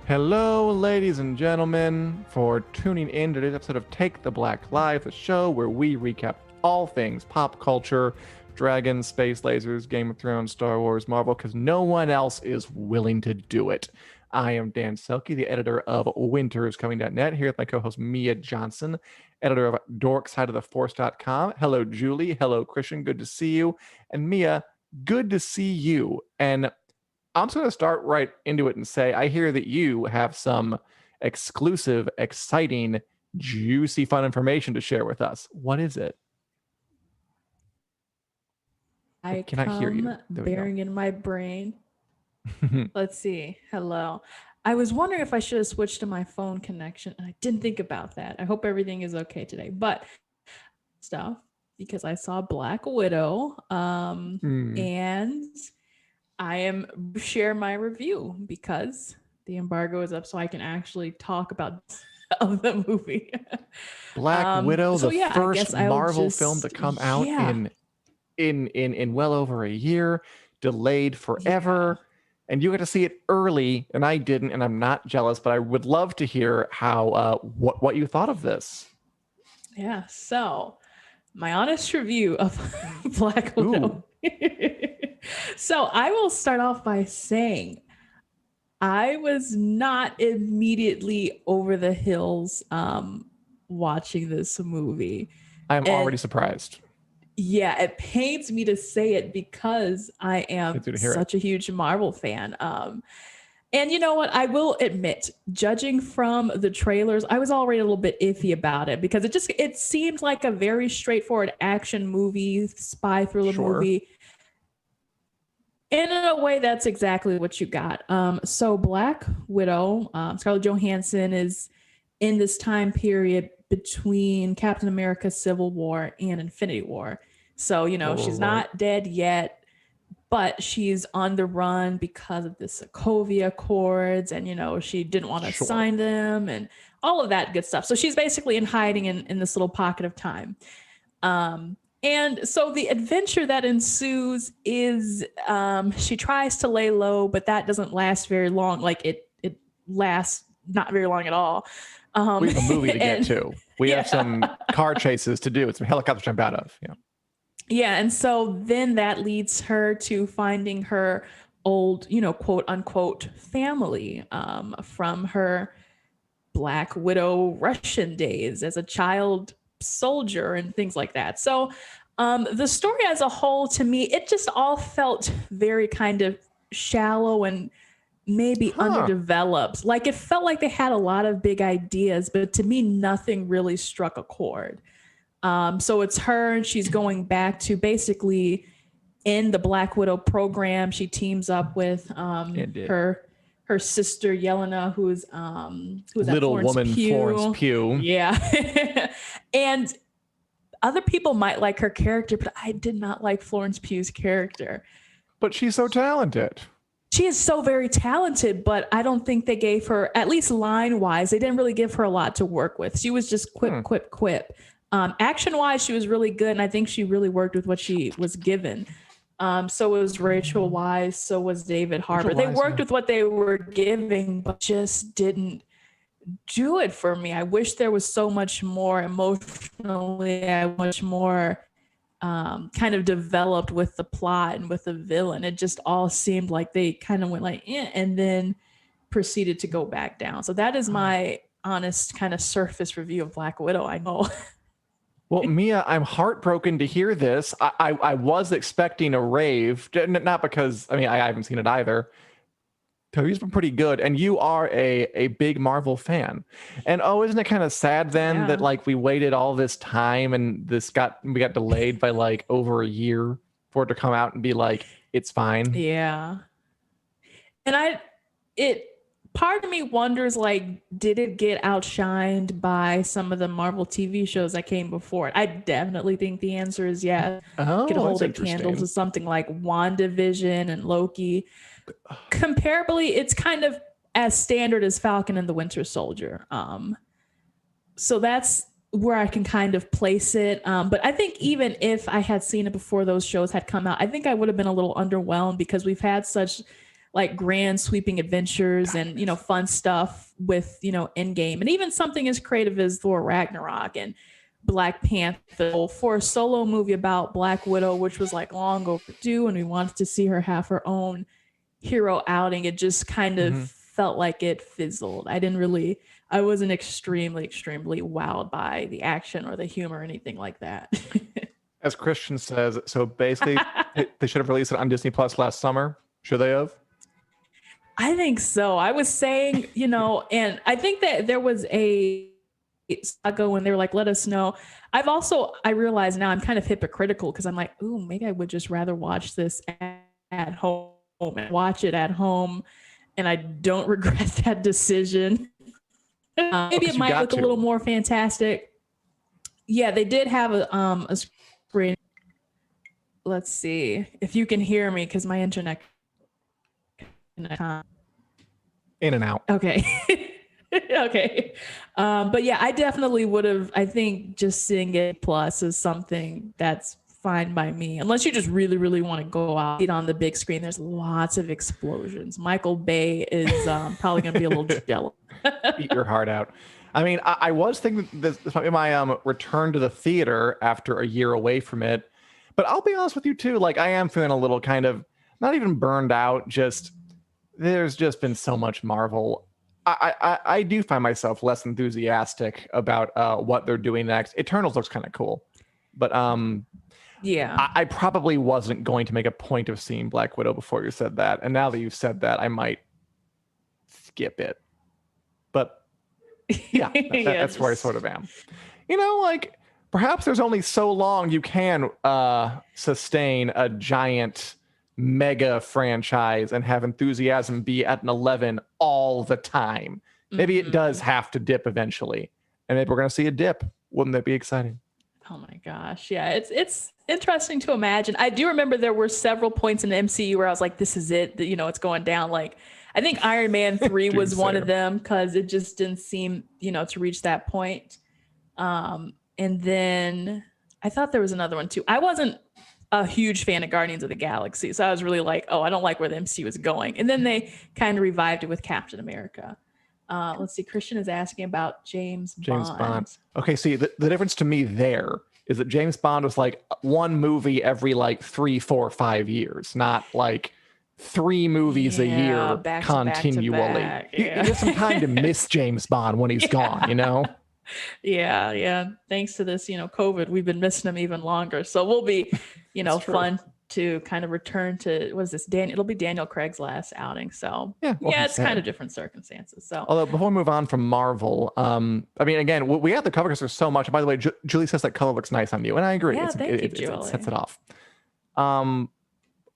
Hello, ladies and gentlemen, for tuning in to today's episode of Take the Black Life, the show where we recap all things pop culture, dragons, space lasers, Game of Thrones, Star Wars, Marvel, because no one else is willing to do it. I am Dan Selke, the editor of winteriscoming.net, here with my co-host Mia Johnson, editor of dorksideoftheforce.com. Hello, Julie. Hello, Christian. Good to see you. And Mia, good to see you. And I'm just going to start right into it and say, I hear that you have some exclusive, exciting, juicy, fun information to share with us. What is it? I cannot hear you. Bearing in my brain. Let's see. Hello. I was wondering if I should have switched to my phone connection, and I didn't think about that. I hope everything is okay today. But stuff, because I saw Black Widow, and I am share my review because the embargo is up, so I can actually talk about of the movie. Black Widow, the first Marvel film to come out in well over a year, delayed forever, and you got to see it early, and I didn't, and I'm not jealous, but I would love to hear how what you thought of this. Yeah, so my honest review of Black Widow. So I will start off by saying I was not immediately over the hills watching this movie. I'm already surprised. Yeah, it pains me to say it because I am such a huge Marvel fan. And you know what? I will admit, judging from the trailers, I was already a little bit iffy about it because it seemed like a very straightforward action movie, spy thriller movie. And in a way, that's exactly what you got. So Black Widow, Scarlett Johansson is in this time period between Captain America Civil War and Infinity War. So, she's not dead yet, but she's on the run because of the Sokovia Accords, and, she didn't want to sign them and all of that good stuff. So she's basically in hiding in this little pocket of time. And so the adventure that ensues is she tries to lay low, but that doesn't last very long. Like it lasts not very long at all. We have a movie to get to. We have some car chases to do. It's some helicopters to jump out of. Yeah. And so then that leads her to finding her old, quote unquote family from her Black Widow Russian days as a child soldier and things like that. So the story as a whole, to me, it just all felt very kind of shallow and maybe underdeveloped. Like it felt like they had a lot of big ideas, but to me, nothing really struck a chord. So it's her, and she's going back to basically in the Black Widow program. She teams up with her sister Yelena, who's little woman Florence Pugh. Yeah. And other people might like her character, but I did not like Florence Pugh's character. But she's so talented. She is so very talented, but I don't think they gave her, at least line-wise, they didn't really give her a lot to work with. She was just quip. Action-wise, she was really good, and I think she really worked with what she was given. So was Rachel Weisz, so was David Harbour. They worked with what they were giving, but just didn't do it for me. I wish there was so much more emotionally, much more kind of developed with the plot and with the villain. It just all seemed like they kind of went like, and then proceeded to go back down. So that is my honest kind of surface review of Black Widow. I know. Well, Mia, I'm heartbroken to hear this. I was expecting a rave, not because, I haven't seen it either. He's been pretty good, and you are a big Marvel fan. And isn't it kind of sad then that like we waited all this time and we got delayed by like over a year for it to come out and be like, it's fine. Yeah. And part of me wonders, like, did it get outshined by some of the Marvel TV shows that came before it? I definitely think the answer is yes. Could hold a candle to something like WandaVision and Loki. Comparably, it's kind of as standard as Falcon and the Winter Soldier. So that's where I can kind of place it. But I think even if I had seen it before those shows had come out, I think I would have been a little underwhelmed because we've had such like grand sweeping adventures and, you know, fun stuff with, you know, Endgame, and even something as creative as Thor Ragnarok and Black Panther, for a solo movie about Black Widow, which was like long overdue, and we wanted to see her have her own hero outing. It just kind of felt like it fizzled. I wasn't extremely wowed by the action or the humor or anything like that. As Christian says, so basically they should have released it on Disney Plus last summer. Should they have? I think so. I was saying, you know, and I think that there was a saga when they were like, let us know. I realize now I'm kind of hypocritical because I'm like, ooh, maybe I would just rather watch this at home and watch it at home. And I don't regret that decision. Maybe it might look a little more fantastic. Yeah, they did have a screen. Let's see if you can hear me because my internet. In and out. Okay. Okay. But yeah, I definitely would have. I think just seeing it plus is something that's fine by me, unless you just really want to go out on the big screen. There's lots of explosions. Michael Bay is probably going to be a little jealous. Eat your heart out. I mean, I was thinking this might be my return to the theater after a year away from it, but I'll be honest with you too. Like, I am feeling a little kind of not even burned out. Just there's just been so much Marvel. I do find myself less enthusiastic about what they're doing next. Eternals looks kind of cool, but yeah, I probably wasn't going to make a point of seeing Black Widow before you said that, and now that you've said that, I might skip it. But yeah, that's where I sort of am. You know, like perhaps there's only so long you can sustain a giant mega franchise and have enthusiasm be at an 11 all the time. Maybe it does have to dip eventually, and maybe we're going to see a dip. Wouldn't that be exciting? Oh my gosh. Yeah, it's interesting to imagine. I do remember there were several points in the MCU where I was like, this is it, you know, it's going down. Like, I think Iron Man 3 was one of them because it just didn't seem, you know, to reach that point. And then I thought there was another one too. I wasn't a huge fan of Guardians of the Galaxy, so I was really like, oh, I don't like where the MCU is going. And then they kind of revived it with Captain America. Let's see. Christian is asking about James Bond. Okay, see, the difference to me there is that James Bond was like one movie every like 3, 4, 5 years, not like 3 movies a year continually. Back. You get some time to miss James Bond when he's gone, you know? Yeah. Thanks to this, you know, COVID, we've been missing him even longer. So we'll be, you know, fun to kind of return to, what is this? It'll be Daniel Craig's last outing. So yeah, it's kind of different circumstances. So although before we move on from Marvel, I mean, again, we have to cover because there's so much. By the way, Julie says that color looks nice on you, and I agree. Yeah, thank you, Julie. It sets it off.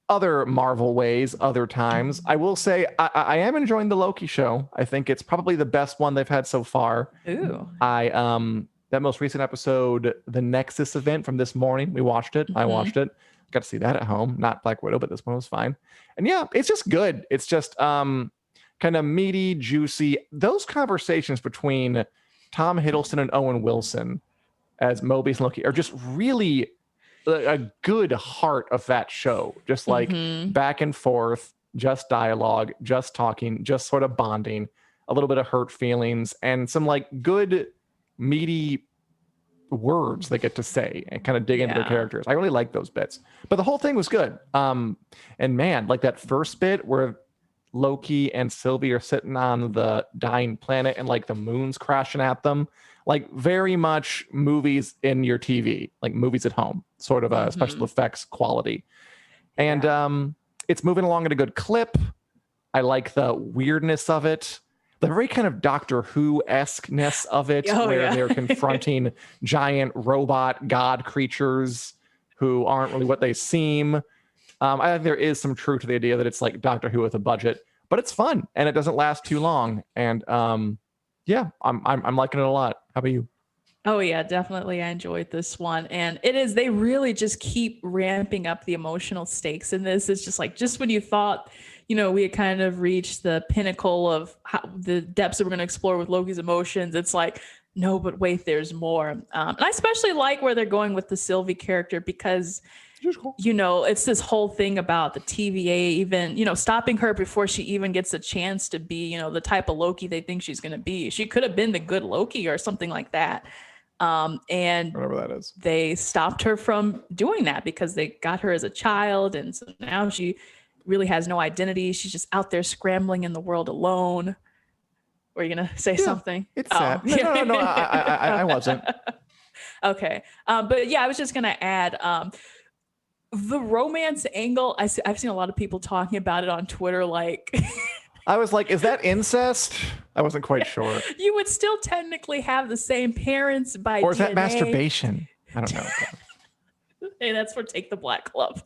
Other Marvel ways, other times, I will say I am enjoying the Loki show. I think it's probably the best one they've had so far. Ooh. That most recent episode, the Nexus Event from this morning, we watched it. I watched it. Got to see that at home. Not Black Widow, but this one was fine. And yeah, it's just good. It's just kind of meaty, juicy. Those conversations between Tom Hiddleston and Owen Wilson as Mobius and Loki are just really a good heart of that show. Just like back and forth, just dialogue, just talking, just sort of bonding, a little bit of hurt feelings, and some like good, meaty words they get to say and kind of dig into their characters. I really like those bits, but the whole thing was good. And man, like that first bit where Loki and Sylvie are sitting on the dying planet and like the moon's crashing at them, like very much movies in your TV, like movies at home, sort of a special effects quality. And it's moving along at a good clip. I like the weirdness of it. The very kind of Doctor Who-esque-ness of it, where they're confronting giant robot god creatures who aren't really what they seem. I think there is some truth to the idea that it's like Doctor Who with a budget, but it's fun and it doesn't last too long. And yeah, I'm liking it a lot. How about you? Oh yeah, definitely. I enjoyed this one. And they really just keep ramping up the emotional stakes in this. It's just like, just when you thought, you know, we had kind of reached the pinnacle of the depths that we're going to explore with Loki's emotions, it's like, no, but wait, there's more. And I especially like where they're going with the Sylvie character because you know, it's this whole thing about the TVA even, you know, stopping her before she even gets a chance to be, you know, the type of Loki they think she's going to be. She could have been the good Loki or something like that. And whatever that is, they stopped her from doing that because they got her as a child. And so now she really has no identity. She's just out there scrambling in the world alone. Were you going to say something? It's sad. No, I wasn't. Okay. But yeah, I was just going to add, the romance angle. I've seen a lot of people talking about it on Twitter. Like, I was like, is that incest? I wasn't quite sure. You would still technically have the same parents by or is DNA. that masturbation? I don't know. Hey, that's for Take the Black Club.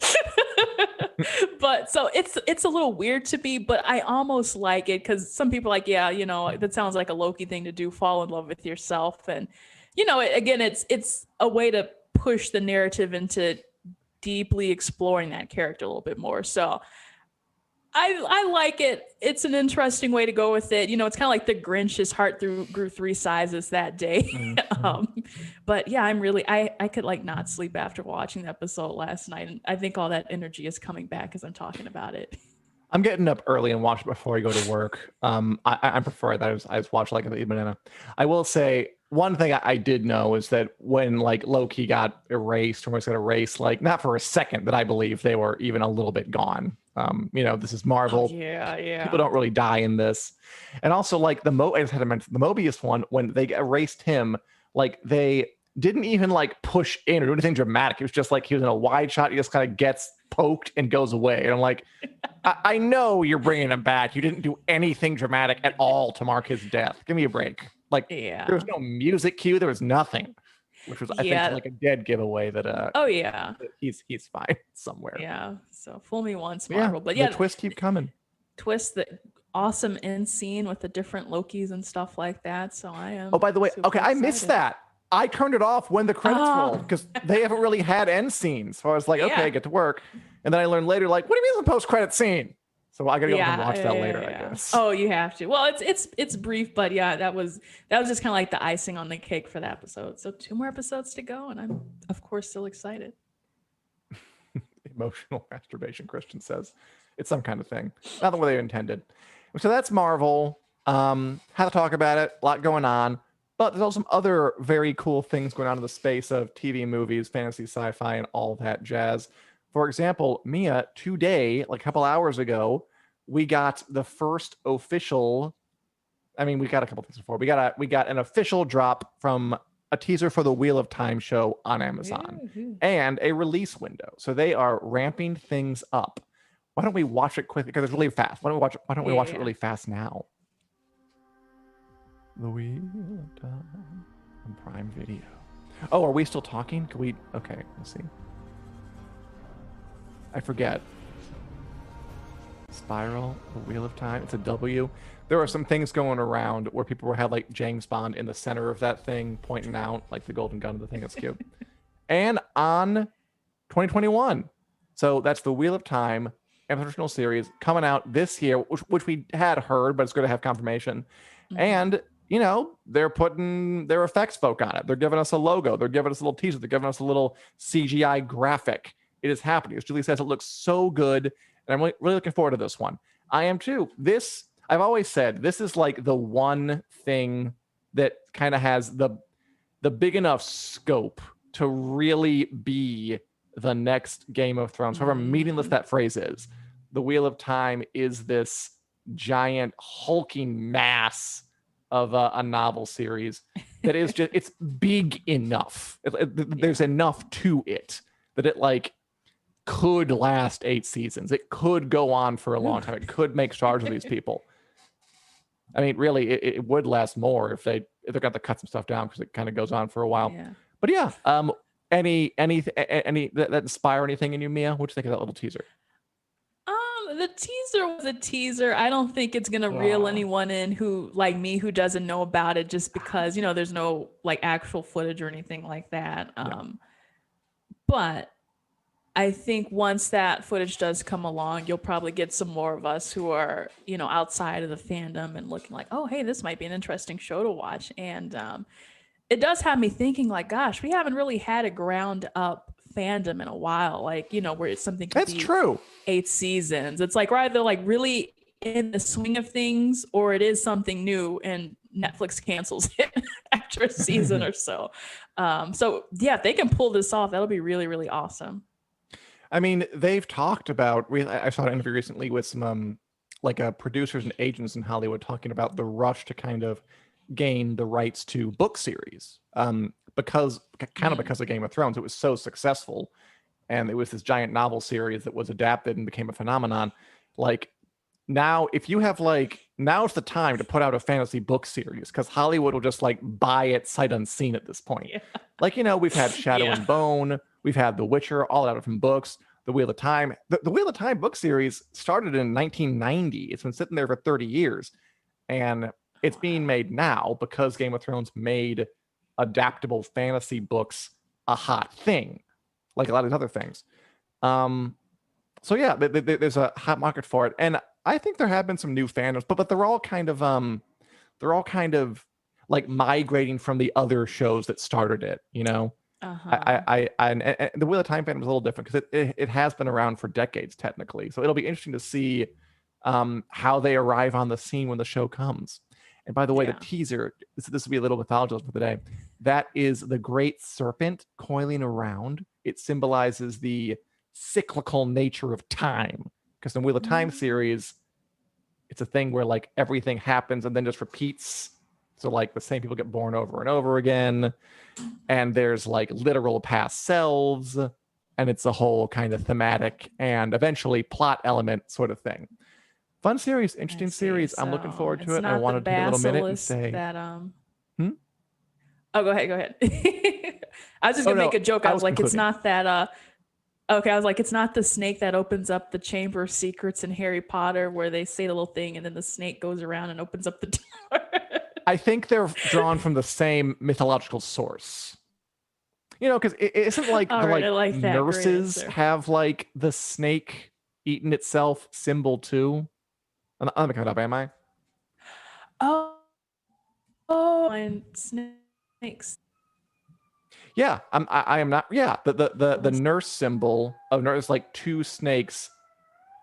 But so it's a little weird to me, but I almost like it because some people are like, yeah, you know, that sounds like a Loki thing to do, fall in love with yourself. And, you know, again, it's a way to push the narrative into deeply exploring that character a little bit more. So I like it. It's an interesting way to go with it. You know, it's kind of like the Grinch, his heart grew 3 sizes that day. But yeah, I could like not sleep after watching the episode last night. And I think all that energy is coming back as I'm talking about it. I'm getting up early and watch it before I go to work. I prefer that. I just watch like a banana. I will say one thing I did know is that when like Loki got erased, or was got erased, like not for a second that I believe they were even a little bit gone. You know, this is Marvel. Oh, yeah. People don't really die in this. And also like I just had to mention the Mobius one, when they erased him, like they didn't even like push in or do anything dramatic. It was just like he was in a wide shot. He just kind of gets poked and goes away. And I'm like, I know you're bringing him back. You didn't do anything dramatic at all to mark his death. Give me a break. Like, there was no music cue. There was nothing, which was, I think, like a dead giveaway that, that he's fine somewhere. Yeah. So fool me once, Marvel. But yeah, the twists keep coming. The awesome end scene with the different Lokis and stuff like that. So I am. Oh, by the way, okay, excited. I missed that. I turned it off when the credits rolled because they haven't really had end scenes. So I was like, okay, get to work. And then I learned later, like, what do you mean it's a post-credit scene? So I gotta go and watch that later, I guess. Oh, you have to. Well, it's brief, but yeah, that was just kind of like the icing on the cake for the episode. So 2 more episodes to go, and I'm of course still excited. Emotional masturbation, Christian says. It's some kind of thing. Not the way they intended. So that's Marvel. How to talk about it, a lot going on. But there's also some other very cool things going on in the space of TV, movies, fantasy, sci-fi, and all that jazz. For example, Mia, today, like a couple hours ago, we got the first official. I mean, we got a couple things before. We got an official drop from a teaser for the Wheel of Time show on Amazon and a release window. So they are ramping things up. Why don't we watch it quickly? Because it's really fast. Why don't we watch it really fast now? The Wheel of Time on Prime Video. Oh, are we still talking? Can we? Okay, let's see. I forget. Spiral, the Wheel of Time. It's a W. There are some things going around where people had like James Bond in the center of that thing, pointing out like the golden gun of the thing. That's cute. And on 2021. So that's the Wheel of Time original series coming out this year, which we had heard, but it's good to have confirmation. And you know, they're putting their effects folk on it. They're giving us a logo. They're giving us a little teaser. They're giving us a little CGI graphic. It is happening. As Julie says, it looks so good. And I'm really looking forward to this one. I am too. I've always said, this is like the one thing that kind of has the big enough scope to really be the next Game of Thrones. However meaningless that phrase is. The Wheel of Time is this giant hulking mass of a novel series that is just, it's big enough. There's enough to it that it like could last 8 seasons. It could go on for a long time. It could make stars of these people. I mean, really, it would last more if they're got to cut some stuff down because it kind of goes on for a while. Yeah. But yeah, any that inspire anything in you, Mia? What'd you think of that little teaser? The teaser was a teaser. I don't think it's gonna reel anyone in who like me who doesn't know about it just because, you know, there's no like actual footage or anything like that. But I think once that footage does come along, you'll probably get some more of us who are, you know, outside of the fandom and looking like, oh, hey, this might be an interesting show to watch. And it does have me thinking like, gosh, we haven't really had a ground up fandom in a while, like, you know, where it's something could That's be true. 8 seasons. It's like, right, they're like really in the swing of things, or it is something new and Netflix cancels it after a season or so. So yeah, if they can pull this off, that'll be really, really awesome. I mean, they've talked about, I saw an interview recently with some like producers and agents in Hollywood talking about the rush to kind of gain the rights to book series, because of Game of Thrones. It was so successful, and it was this giant novel series that was adapted and became a phenomenon. Like, now, if you have now's the time to put out a fantasy book series, because Hollywood will just like buy it sight unseen at this point. Yeah. Like, you know, we've had Shadow and Bone, we've had The Witcher, all out of from books. The Wheel of Time. The Wheel of Time book series started in 1990. It's been sitting there for 30 years. And it's being made now because Game of Thrones made adaptable fantasy books a hot thing, like a lot of these other things. So yeah, there's a hot market for it. And I think there have been some new fandoms, but they're all kind of like migrating from the other shows that started it, you know? And the Wheel of Time fandom is a little different because it has been around for decades technically. So it'll be interesting to see how they arrive on the scene when the show comes. And by the way, the teaser, this will be a little mythological for the day. That is the great serpent coiling around. It symbolizes the cyclical nature of time. Because in the Wheel of Time series, it's a thing where like everything happens and then just repeats. So like the same people get born over and over again. And there's like literal past selves, and it's a whole kind of thematic and eventually plot element sort of thing. Fun series, interesting series. So I'm looking forward to it. I wanted to take a little minute and say that Oh, go ahead. I was just gonna make a joke. I was like, concluding. It's not that okay, I was like, it's not the snake that opens up the Chamber of Secrets in Harry Potter where they say the little thing and then the snake goes around and opens up the door. I think they're drawn from the same mythological source. You know, because it isn't like the nurses have like the snake eating itself symbol too. I'm not making it up, am I? Oh, and snakes. Yeah, I am not. Yeah, the nurse symbol of nurse, like two snakes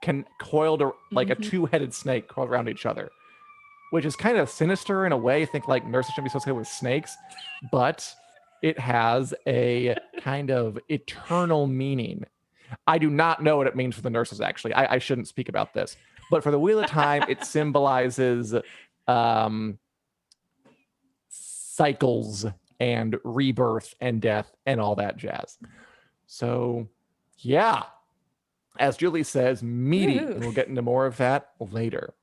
can coiled like a two-headed snake coiled around each other, which is kind of sinister in a way. I think like nurses shouldn't be associated with snakes, but it has a kind of eternal meaning. I do not know what it means for the nurses, actually. I shouldn't speak about this. But for the Wheel of Time, it symbolizes cycles and rebirth and death and all that jazz. So, yeah. As Julie says, meaty. And we'll get into more of that later.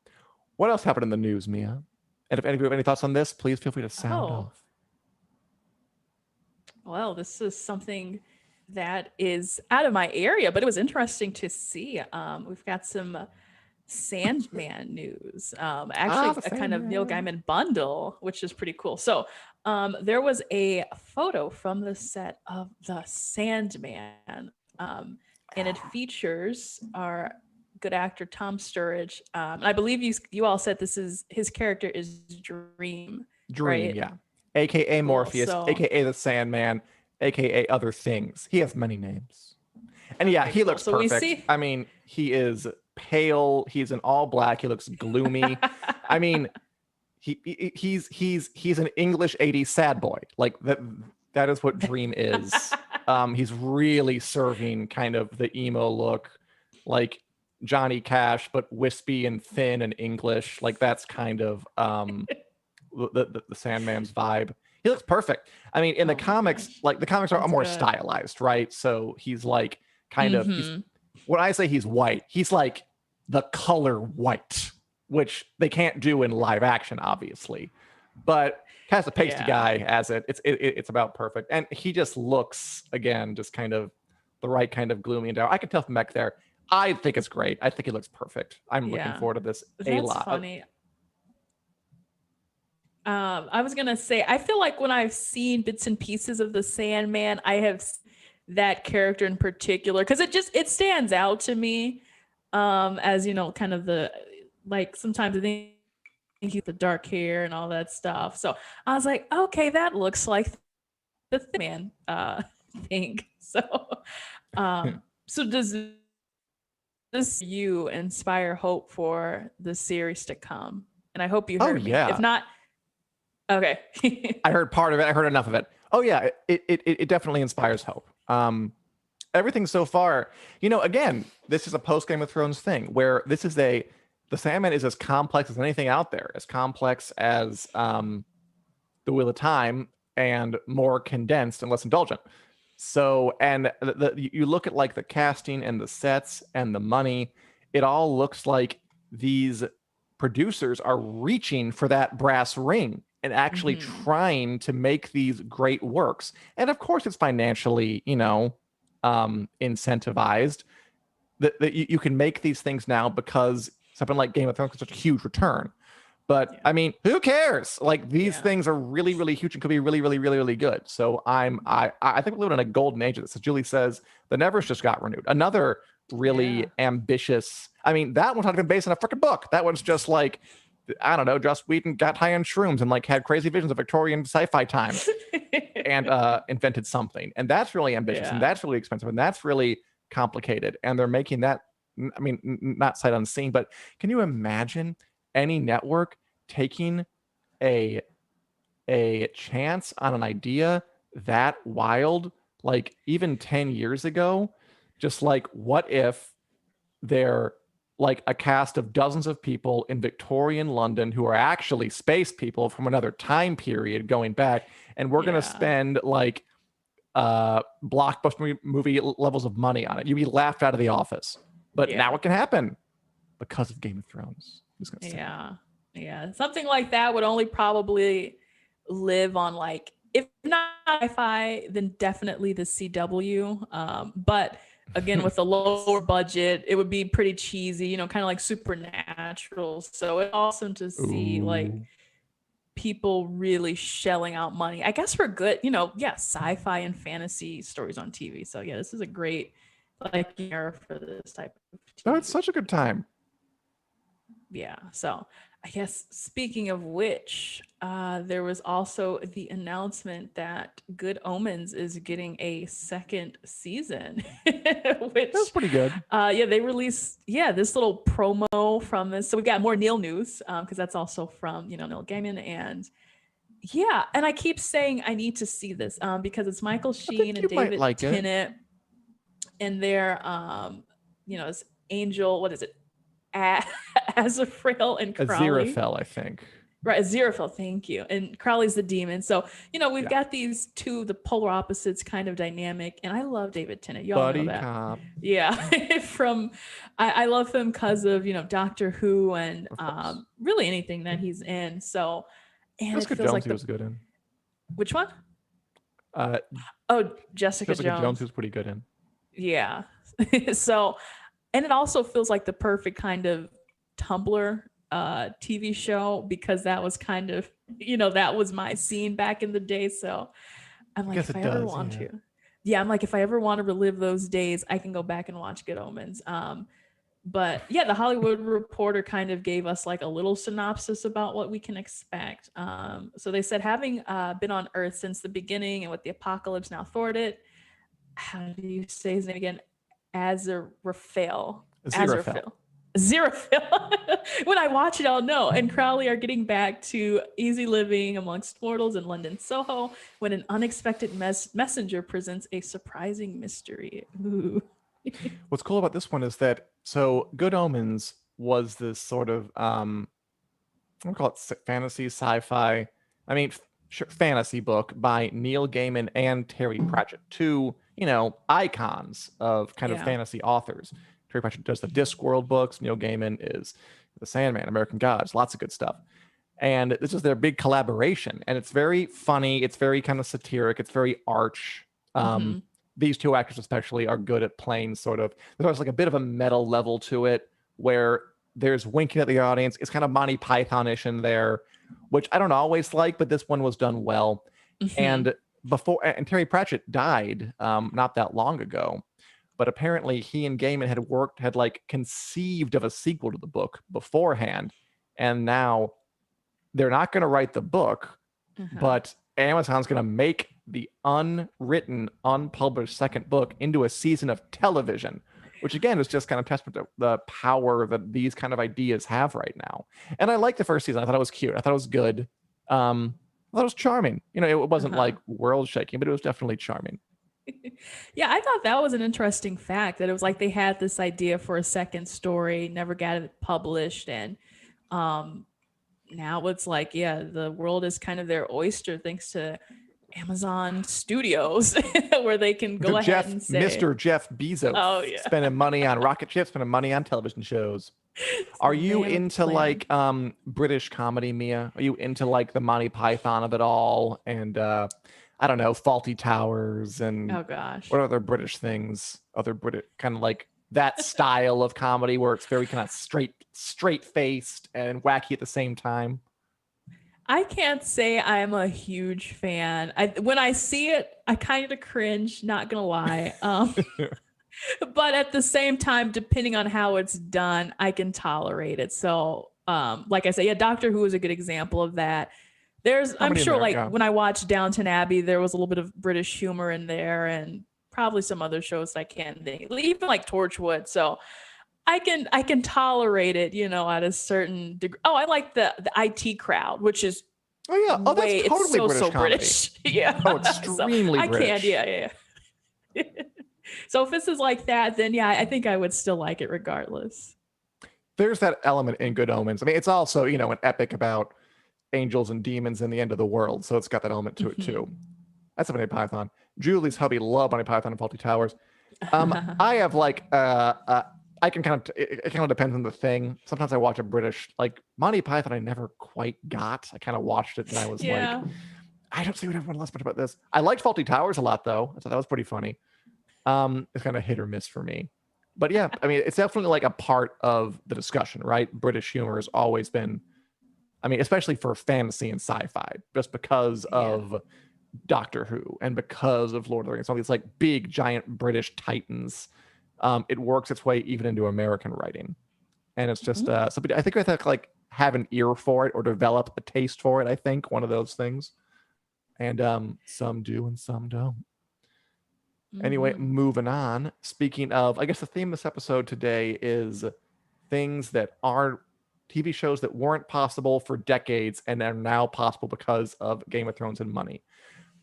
What else happened in the news, Mia? And if any of you have any thoughts on this, please feel free to sound off. Well, this is something that is out of my area, but it was interesting to see. We've got some Sandman news. Actually, a kind of Neil Gaiman bundle, which is pretty cool. So there was a photo from the set of the Sandman, and it features our good actor Tom Sturridge. I believe you all said this is his character is Dream. Right? Yeah. AKA Morpheus, AKA the Sandman, AKA other things. He has many names. And yeah, he looks perfect. I mean, he is pale. He's in all black. He looks gloomy. I mean, he's an English 80s sad boy. Like that is what Dream is. He's really serving kind of the emo look, like Johnny Cash, but wispy and thin and English. Like that's kind of the Sandman's vibe. He looks perfect. I mean, in the comics, like the comics are more stylized, right? So he's like kind of when I say he's white, he's like the color white, which they can't do in live action, obviously. But cast a pasty guy as it's about perfect. And he just looks, again, just kind of the right kind of gloomy and down. I can tell from back there. I think it's great. I think he looks perfect. I'm looking forward to this a lot. That's funny. I was gonna say, I feel like when I've seen bits and pieces of the Sandman, I have that character in particular because it stands out to me, as you know, kind of the like sometimes I think he's the dark hair and all that stuff. So I was like, okay, that looks like the Sandman. think. So, so does this you inspire hope for the series to come? And I hope you heard me. If not, okay. I heard part of it. I heard enough of it. Oh yeah, it definitely inspires hope. Everything so far, you know, again, this is a post Game of Thrones thing where this is the Sandman is as complex as anything out there, as complex as the Wheel of Time, and more condensed and less indulgent. So, and you look at like the casting and the sets and the money, it all looks like these producers are reaching for that brass ring and actually trying to make these great works. And of course, it's financially, you know, incentivized that you can make these things now because something like Game of Thrones is such a huge return. But I mean, who cares? Like these things are really, really huge and could be really, really, really, really good. So I think we're living in a golden age of this. As Julie says, The Nevers just got renewed. Another really ambitious. I mean, that one's not even based on a freaking book. That one's just like, I don't know, Joss Whedon got high on shrooms and like had crazy visions of Victorian sci-fi times and invented something. And that's really ambitious and that's really expensive and that's really complicated. And they're making that, I mean, not sight unseen, but can you imagine any network taking a chance on an idea that wild, like even 10 years ago? Just like, what if they're like a cast of dozens of people in Victorian London who are actually space people from another time period going back, and we're going to spend like blockbuster movie levels of money on it. You'd be laughed out of the office. But now it can happen because of Game of Thrones. Yeah. Something like that would only probably live on like, if not sci-fi, then definitely the CW. But again, with a lower budget, it would be pretty cheesy, you know, kind of like Supernatural. So it's awesome to see like people really shelling out money, I guess, for good, you know, sci-fi and fantasy stories on TV. So this is a great like era for this type of TV. Oh, it's such a good time. So I guess speaking of which, there was also the announcement that Good Omens is getting a second season, which that's pretty good. They released this little promo from this, so we got more Neil news because that's also from Neil Gaiman, and and I keep saying I need to see this because it's Michael Sheen and David Tennant, and they're it's Angel, what is it? Azrael and Crowley. Aziraphale, I think. Right, Aziraphale, thank you. And Crowley's the demon. So, we've got these two, the polar opposites kind of dynamic. And I love David Tennant. You all know that. Cop. From, I love him because of, Doctor Who and really anything that he's in. So, and Jessica Jones like was good in. Which one? Jessica Jones was pretty good in. Yeah. So, and it also feels like the perfect kind of Tumblr TV show, because that was kind of, that was my scene back in the day. So I'm like, if I ever want to, I'm like, if I ever want to relive those days, I can go back and watch Good Omens. But the Hollywood Reporter kind of gave us like a little synopsis about what we can expect. So they said, having been on Earth since the beginning and with the apocalypse now thwarted, how do you say his name again? Aziraphale. When I watch it, I'll know. And Crowley are getting back to easy living amongst mortals in London Soho when an unexpected messenger presents a surprising mystery. Ooh. What's cool about this one is that, so Good Omens was this sort of I'm gonna call it fantasy, sci-fi, fantasy book by Neil Gaiman and Terry Pratchett, two icons of kind of fantasy authors. Terry Pratchett does the Discworld books. Neil Gaiman is the Sandman, American Gods, lots of good stuff. And this is their big collaboration. And it's very funny. It's very kind of satiric. It's very arch. These two actors especially are good at playing sort of, there's like a bit of a meta level to it where there's winking at the audience. It's kind of Monty Python-ish in there, which I don't always like, but this one was done well. And Terry Pratchett died not that long ago, but apparently he and Gaiman had like conceived of a sequel to the book beforehand, and now they're not going to write the book, but Amazon's going to make the unwritten, unpublished second book into a season of television, which again is just kind of testament to the power that these kind of ideas have right now. And I liked the first season. I thought it was cute. I thought it was good. I thought it was charming. You know, it wasn't like world shaking, but it was definitely charming. Yeah, I thought that was an interesting fact, that it was like they had this idea for a second story, never got it published, and now it's like, yeah, the world is kind of their oyster thanks to Amazon Studios, where they can go ahead and say, Mr. Jeff Bezos, spending money on rocket ships, spending money on television shows. Are you into like British comedy, Mia? Are you into like the Monty Python of it all? And I don't know, Faulty Towers and oh gosh, what other British things? Other British kind of like that style of comedy where it's very kind of straight faced and wacky at the same time. I can't say I'm a huge fan. When I see it, I kind of cringe, not gonna lie. But at the same time, depending on how it's done, I can tolerate it. So like I said, yeah, Doctor Who is a good example of that. I'm sure when I watched Downton Abbey, there was a little bit of British humor in there, and probably some other shows I can't think, even like Torchwood. So I can tolerate it, you know, at a certain degree. Oh, I like the IT Crowd, which is that's totally so British. Yeah. Oh, extremely so British. Yeah. So if this is like that, then yeah, I think I would still like it regardless. There's that element in Good Omens. I mean, it's also, you know, an epic about angels and demons and the end of the world, so it's got that element to it too. That's a Monty Python. Julie's hubby loved Monty Python and Faulty Towers. I have like I can it kind of depends on the thing. Sometimes I watch a British, like Monty Python I never quite got. I kind of watched it and I was like, I don't see what everyone loves much about this. I liked Faulty Towers a lot though. I thought that was pretty funny. It's kind of hit or miss for me. But yeah, I mean, it's definitely like a part of the discussion, right? British humor has always been, I mean, especially for fantasy and sci-fi, just because of Doctor Who and because of Lord of the Rings, all these like big, giant British titans. It works its way even into American writing. And it's just something I think we have to like have an ear for it or develop a taste for it, I think, one of those things. And some do and some don't. Anyway, moving on. Speaking of, I guess the theme of this episode today is things that are TV shows that weren't possible for decades and are now possible because of Game of Thrones and money.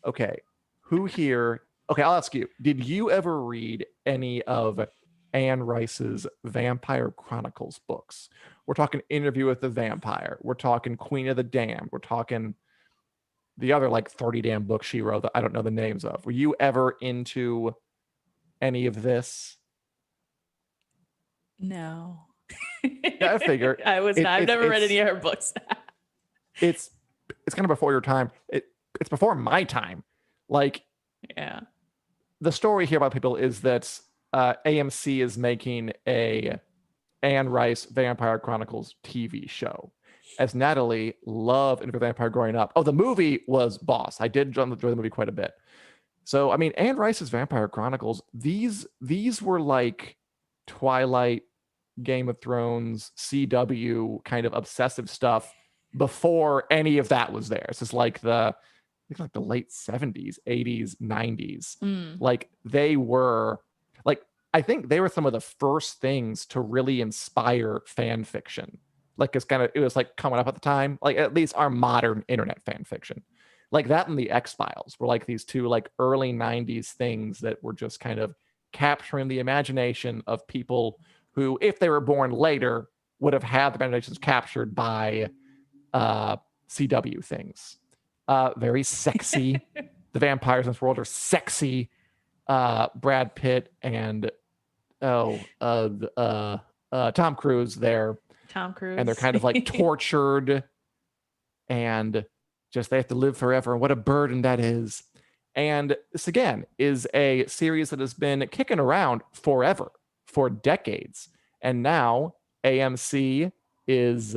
Okay, who here? Okay, I'll ask you. Did you ever read any of Anne Rice's Vampire Chronicles books? We're talking Interview with the Vampire. We're talking Queen of the Damned. We're talking the other like 30 damn books she wrote that I don't know the names of. Were you ever into any of this? No. Yeah, I figured. I was not. I've never read any of her books. It's kind of before your time. It's before my time. Like, yeah. The story here about people is that AMC is making a Anne Rice Vampire Chronicles TV show. As Natalie loved Interview with the Vampire growing up. Oh, the movie was boss. I did enjoy the movie quite a bit. So, I mean, Anne Rice's Vampire Chronicles, these were like Twilight, Game of Thrones, CW kind of obsessive stuff before any of that was there. This is like the late 70s, 80s, 90s. Like they were like, I think they were some of the first things to really inspire fan fiction. Like it was like coming up at the time, like at least our modern internet fan fiction. Like that and the X-Files were like these two like early 90s things that were just kind of capturing the imagination of people who, if they were born later, would have had the imaginations captured by CW things. Very sexy. The vampires in this world are sexy. Brad Pitt and Tom Cruise there. Tom Cruise. And they're kind of like tortured and just they have to live forever. And what a burden that is. And this, again, is a series that has been kicking around forever, for decades. And now AMC is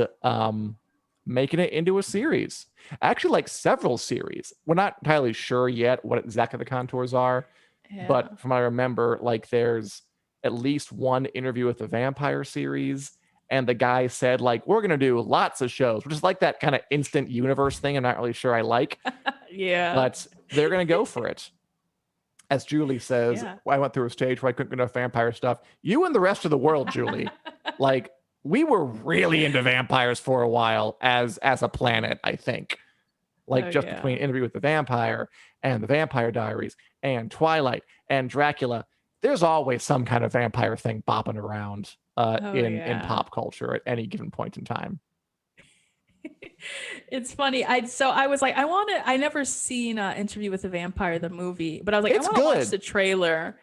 making it into a series. Actually, like several series. We're not entirely sure yet what exactly the contours are. Yeah. But from what I remember, like there's at least one Interview with the Vampire series. And the guy said, like, we're going to do lots of shows, which is like that kind of instant universe thing I'm not really sure I like. Yeah. But they're going to go for it. As Julie says, I went through a stage where I couldn't get enough vampire stuff. You and the rest of the world, Julie, like we were really into vampires for a while as a planet, I think. Like between Interview with the Vampire and the Vampire Diaries and Twilight and Dracula, there's always some kind of vampire thing bopping around in pop culture at any given point in time. It's funny. I was like, I never seen Interview with the Vampire, the movie, but I was like, I want to watch the trailer.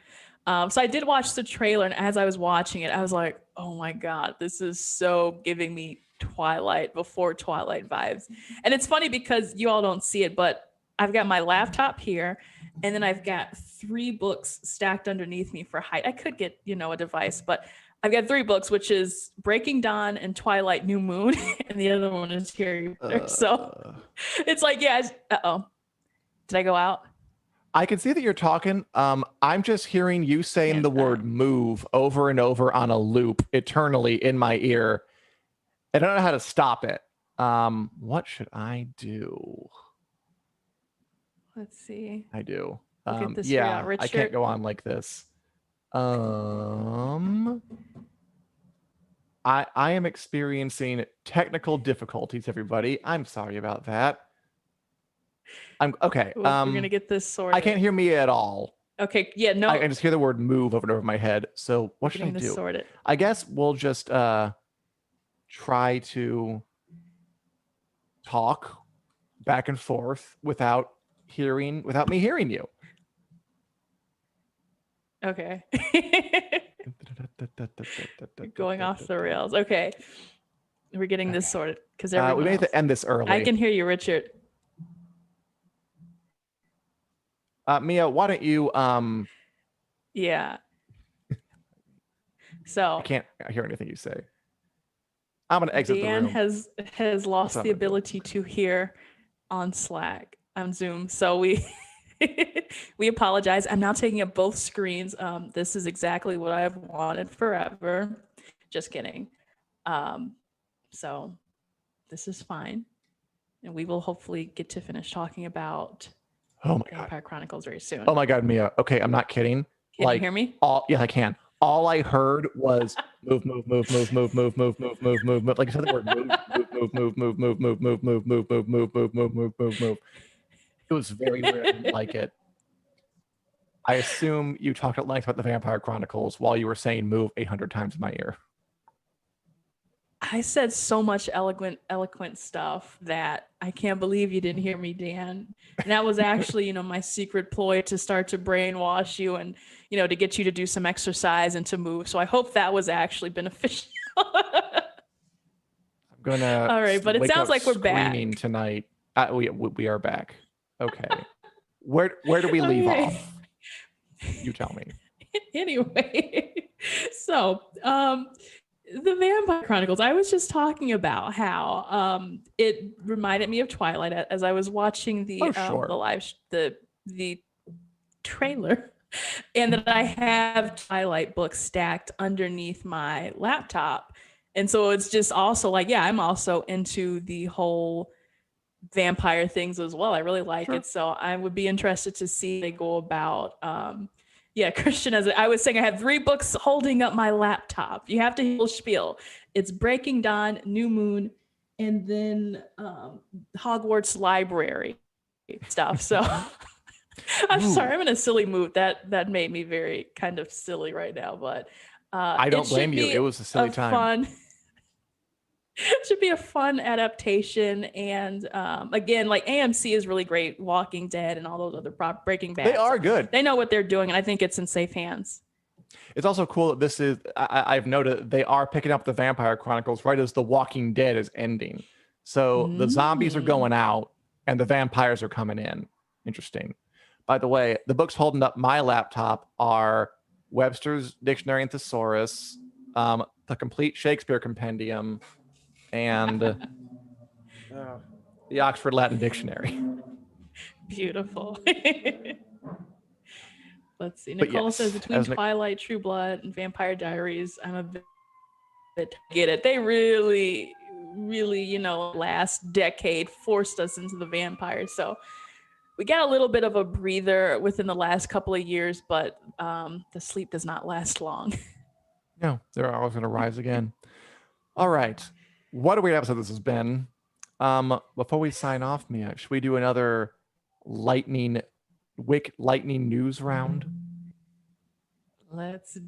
So I did watch the trailer, and as I was watching it, I was like, oh my God, this is so giving me Twilight, before Twilight vibes. And it's funny because you all don't see it, but I've got my laptop here, and then I've got 3 books stacked underneath me for height. I could get, a device, but I've got 3 books, which is Breaking Dawn and Twilight New Moon, and the other one is Harry Potter. So it's like, uh-oh. Did I go out? I can see that you're talking. I'm just hearing you saying the word move over and over on a loop eternally in my ear. I don't know how to stop it. What should I do? Let's see. I do. Richard. I can't go on like this. I am experiencing technical difficulties, everybody. I'm sorry about that. I'm okay. We're gonna get this sorted. I can't hear me at all. Okay, yeah, no. I can just hear the word move over and over my head. So what should I do? Sorted. I guess we'll just try to talk back and forth without me hearing you. Okay. Going off the rails. Okay. We're getting this sorted because we may have to end this early. I can hear you, Richard. Mia, why don't you Yeah. So I can't hear anything you say. I'm gonna exit Dan the room. has lost the ability to hear on Slack, on Zoom. So we we apologize. I'm now taking up both screens. This is exactly what I've wanted forever. Just kidding. So this is fine. And we will hopefully get to finish talking about Vampire Chronicles very soon. Oh my God, Mia. Okay, I'm not kidding. Can you hear me? Yeah, I can. All I heard was move. Like you said the word move. It was very weird. I didn't like it. I assume you talked at length about the Vampire Chronicles while you were saying move 800 times in my ear. I said so much eloquent stuff that I can't believe you didn't hear me, Dan. And that was actually, my secret ploy to start to brainwash you and, to get you to do some exercise and to move. So I hope that was actually beneficial. I'm gonna. All right, but it sounds like we're back tonight. We are back. Okay. Where do we leave off? You tell me. Anyway, so the Vampire Chronicles, I was just talking about how it reminded me of Twilight as I was watching the trailer, and that I have Twilight books stacked underneath my laptop. And so it's just also like, I'm also into the whole vampire things as well. I really like it. So I would be interested to see they go about Christian, as I was saying, I have 3 books holding up my laptop. You have to hear the spiel. It's Breaking Dawn, New Moon, and then Hogwarts Library stuff. So I'm sorry, I'm in a silly mood. That made me very kind of silly right now, but I don't blame you. It was a silly time. It should be a fun adaptation, and again, like AMC is really great. Walking Dead and all those other Breaking Bad. They are good. They know what they're doing, and I think it's in safe hands. It's also cool that this is. I've noted they are picking up the Vampire Chronicles right as The Walking Dead is ending. So the zombies are going out, and the vampires are coming in. Interesting. By the way, the books holding up my laptop are Webster's Dictionary and Thesaurus, the Complete Shakespeare Compendium, and the Oxford Latin Dictionary. Beautiful. Let's see. Nicole says between Twilight, True Blood, and Vampire Diaries, I'm a bit get it. They really, last decade forced us into the vampires. So we got a little bit of a breather within the last couple of years, but the sleep does not last long. No, they're always going to rise again. All right. What a weird episode this has been. Before we sign off, Mia, should we do another WiC lightning news round? Let's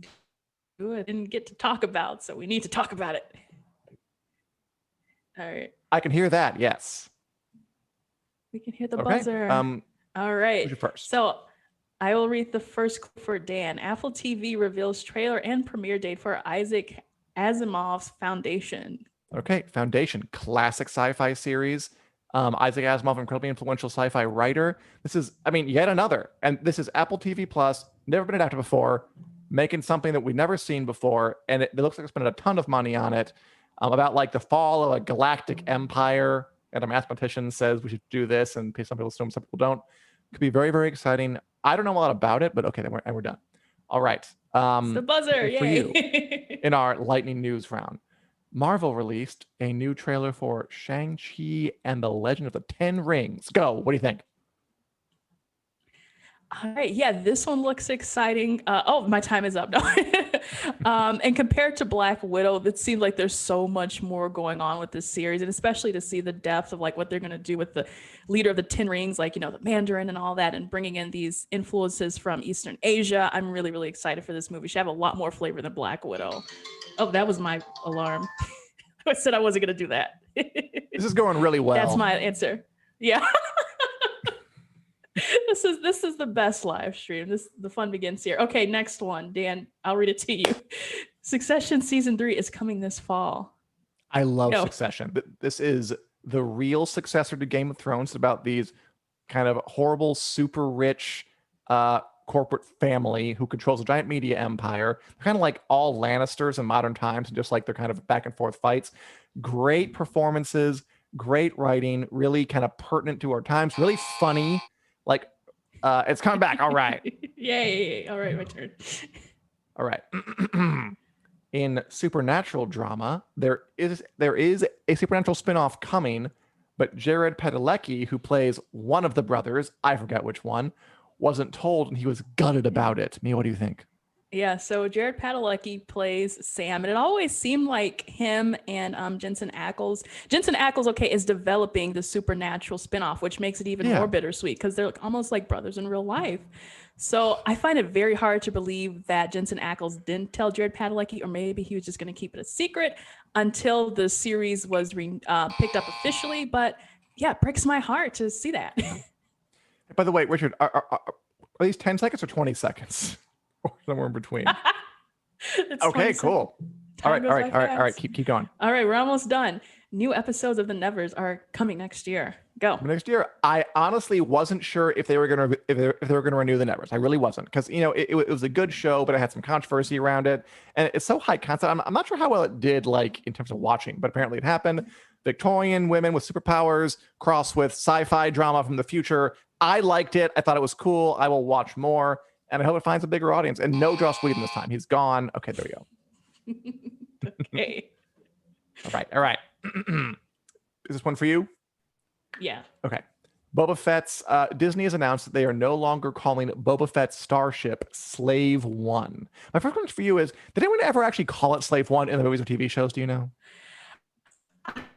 do it. Didn't get to talk about, so we need to talk about it. All right. I can hear that. Yes. We can hear the buzzer. All right. Who's your first? So I will read the first for Dan. Apple TV reveals trailer and premiere date for Isaac Asimov's Foundation. Okay, Foundation, classic sci-fi series. Isaac Asimov, incredibly influential sci-fi writer. This is, yet another. And this is Apple TV Plus, never been adapted before, making something that we've never seen before. And it looks like they're spending a ton of money on it. About like the fall of a galactic empire. And a mathematician says we should do this, and some people assume, some people don't. Could be very, very exciting. I don't know a lot about it, but okay, then we're done. All right. It's the buzzer, for yay. you, in our lightning news round. Marvel released a new trailer for Shang-Chi and the Legend of the Ten Rings. Go. What do you think? All right. Yeah, this one looks exciting. My time is up. No. And compared to Black Widow, it seems like there's so much more going on with this series, and especially to see the depth of like what they're going to do with the leader of the Ten Rings, like, the Mandarin and all that, and bringing in these influences from Eastern Asia. I'm really, really excited for this movie. She have a lot more flavor than Black Widow. Oh, that was my alarm. I said I wasn't going to do that. This is going really well. That's my answer. Yeah. This is the best live stream. The fun begins here. Okay, next one, Dan. I'll read it to you. Succession season 3 is coming this fall. I love Succession. This is the real successor to Game of Thrones. It's about these kind of horrible, super rich corporate family who controls a giant media empire. They're kind of like all Lannisters in modern times, and just like they're kind of back and forth fights. Great performances, great writing, really kind of pertinent to our times, really funny. Like, it's coming back. All right. Yay. All right, my turn. All right. In supernatural drama, there is a supernatural spinoff coming, but Jared Padalecki, who plays one of the brothers, I forget which one, wasn't told, and he was gutted about it. Mia, what do you think? Yeah, so Jared Padalecki plays Sam, and it always seemed like him and Jensen Ackles. Jensen Ackles, is developing the supernatural spinoff, which makes it even more bittersweet because they're almost like brothers in real life. So I find it very hard to believe that Jensen Ackles didn't tell Jared Padalecki, or maybe he was just going to keep it a secret until the series was picked up officially. But yeah, it breaks my heart to see that. By the way, Richard, are these 10 seconds or 20 seconds? Or somewhere in between. Okay, cool. All right. Keep going. All right, we're almost done. New episodes of The Nevers are coming next year. Go. Next year, I honestly wasn't sure if they were gonna renew The Nevers. I really wasn't, because it was a good show, but it had some controversy around it, and it's so high concept. I'm not sure how well it did, like in terms of watching, but apparently it happened. Victorian women with superpowers crossed with sci-fi drama from the future. I liked it. I thought it was cool. I will watch more. And I hope it finds a bigger audience. And no Joss Whedon this time. He's gone. Okay, there we go. Okay. All right. Is this one for you? Yeah. Okay. Boba Fett's, Disney has announced that they are no longer calling Boba Fett's starship Slave One. My first question for you is, did anyone ever actually call it Slave One in the movies or TV shows? Do you know?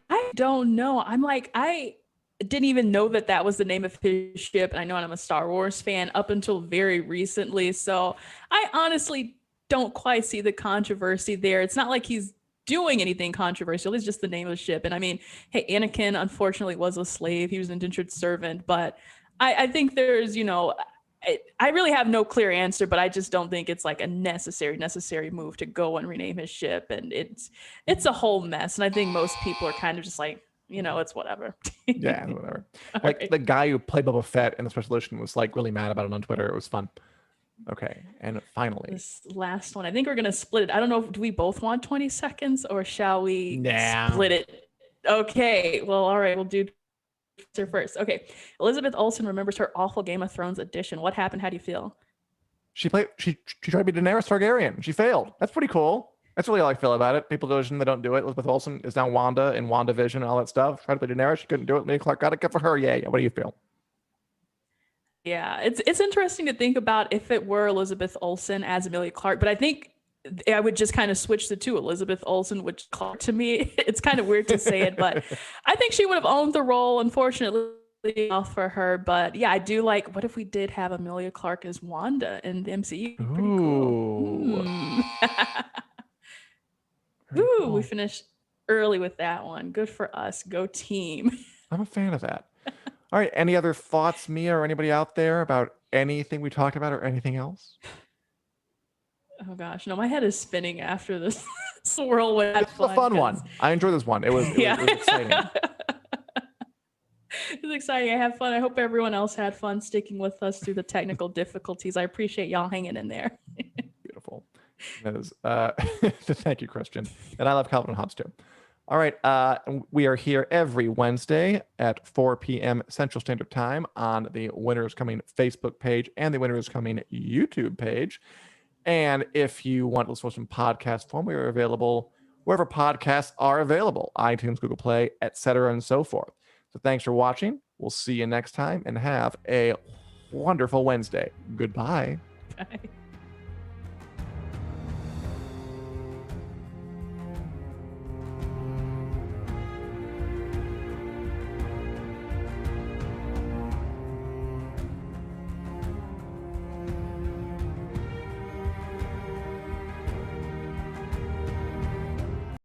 I don't know. I didn't even know that was the name of his ship. And I know I'm a Star Wars fan up until very recently. So I honestly don't quite see the controversy there. It's not like he's doing anything controversial. It's just the name of the ship. And hey, Anakin unfortunately was a slave. He was an indentured servant. But I think there's, I really have no clear answer, but I just don't think it's like a necessary move to go and rename his ship. And it's a whole mess. And I think most people are kind of just like, it's whatever. Yeah, whatever. Like the guy who played Boba Fett in the special edition was like really mad about it on Twitter. It was fun. Okay, and finally, this last one. I think we're gonna split it. I don't know. Do we both want 20 seconds, or shall we split it? Okay. Well, all right. We'll do first. Okay. Elizabeth Olsen remembers her awful Game of Thrones edition. What happened? How do you feel? She tried to be Daenerys Targaryen. She failed. That's pretty cool. That's really how I feel about it. People Division, they don't do it. Elizabeth Olsen is now Wanda in WandaVision and all that stuff. Tried to play Daenerys. She couldn't do it. Emilia Clarke got it. Good for her. Yay. What do you feel? Yeah, it's interesting to think about if it were Elizabeth Olsen as Amelia Clark, but I think I would just kind of switch the two, Elizabeth Olsen, which Clark to me, it's kind of weird to say it, but I think she would have owned the role, unfortunately, for her. But yeah, I do like, what if we did have Amelia Clark as Wanda in the MCU? Pretty cool. Ooh, cool. We finished early with that one. Good for us. Go team. I'm a fan of that. All right. Any other thoughts, Mia, or anybody out there about anything we talked about or anything else? Oh gosh, no, my head is spinning after this whirlwind. It's a fun one. I enjoyed this one. It was exciting. It was exciting. I had fun. I hope everyone else had fun sticking with us through the technical difficulties. I appreciate y'all hanging in there. Beautiful. That is, thank you, Christian. And I love Calvin and Hobbes too. All right. We are here every Wednesday at 4 p.m. Central Standard Time on the Winners Coming Facebook page and the Winners Coming YouTube page. And if you want to listen to some podcast form, we are available wherever podcasts are available, iTunes, Google Play, etc., and so forth. So thanks for watching. We'll see you next time and have a wonderful Wednesday. Goodbye. Bye.